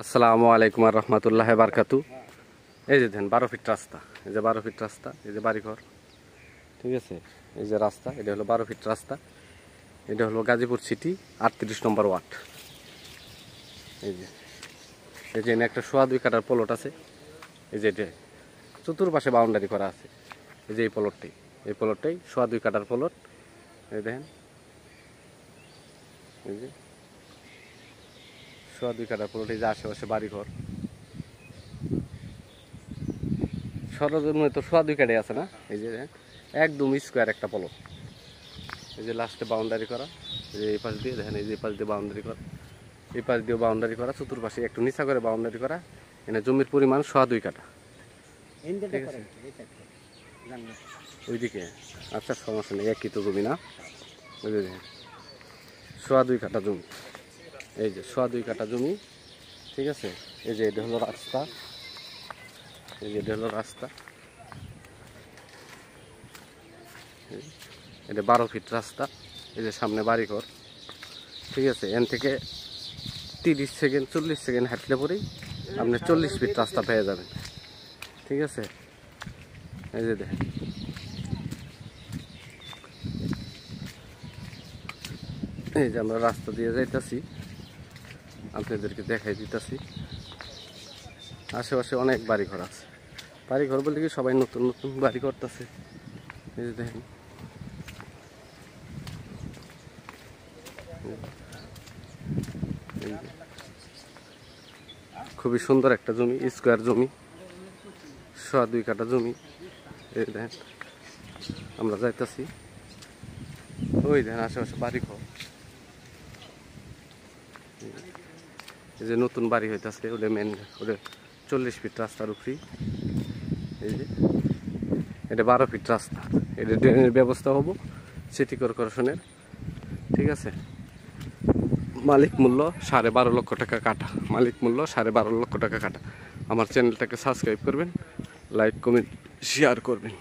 আসসালামু আলাইকুম আর রহমতুল্লাহ বারকাতু। এই যে দেন 12 ফিট রাস্তা, এই যে 12 ফিট রাস্তা, এই যে বাড়িঘর, ঠিক আছে। এই যে রাস্তা, এটা হলো 12 ফিট রাস্তা। এটা হলো গাজীপুর সিটি 38 নম্বর ওয়ার্ড। এই যে এনে একটা 2.5 কাঠার প্লট আছে। এই যে এটা চতুর্পাশে বাউন্ডারি করা আছে। এই যে এই প্লটটাই 2.5 কাঠার প্লট। এই দেখেন, এই যে 2.5 কাঠার প্লট। এই যে আশেপাশে বাড়িঘর, সরজমিনে তো 2.5 কাঠাই আছে না। এই যে একদম স্কোয়ার একটা প্লট। এই যে লাস্টে বাউন্ডারি করা, এই যে এই পাশ দিয়ে দেখেন, এই যে এই পাশ দিয়ে বাউন্ডারি করা, এই পাশ দিয়ে বাউন্ডারি করা, চতুর্পাশে একটু নিচা করে বাউন্ডারি করা। এখানে জমির পরিমাণ 2.5 কাঠা। ওইদিকে আচ্ছা, সমস্যা নেই, একই তো জমি না। ওই যে দেখেন 2.5 কাঠা জমি। এই যে 2.5 কাঠা জমি, ঠিক আছে। এই যে এটা হলো রাস্তা, এই যে এটা হলো রাস্তা। এটা 12 ফিট রাস্তা। এই যে সামনে বাড়িঘর, ঠিক আছে। এখান থেকে 30 সেকেন্ড 40 সেকেন্ড হাঁটলে পরেই আপনি 40 ফিট রাস্তা পেয়ে যাবেন, ঠিক আছে। এই যে দেখেন, এই যে আমরা রাস্তা দিয়ে যাইতেছি, আপনাদেরকে দেখাই দিতেছি। আশেপাশে অনেক বাড়িঘর আছে। বাড়িঘর বলতে কি, সবাই নতুন নতুন বাড়ি করতেছে। এই যে দেখেন, খুবই সুন্দর একটা জমি, স্কোয়ার জমি, 2.5 কাঠা জমি। এই দেখেন আমরা যাইতেছি, ওই দেখেন আশেপাশে বাড়িঘর। এই যে নতুন বাড়ি হইতেছে, ওটা মেন, ওটা 40 ফিট রাস্তার উপরে। এই যে এটা 12 ফিট রাস্তা। এটা ড্রেনের ব্যবস্থা হবো সিটি কর্পোরেশনের, ঠিক আছে। মালিক মূল্য 12.5 লক্ষ টাকা কাটা। মালিক মূল্য 12.5 লক্ষ টাকা কাটা। আমার চ্যানেলটাকে সাবস্ক্রাইব করবেন, লাইক কমেন্ট শেয়ার করবেন।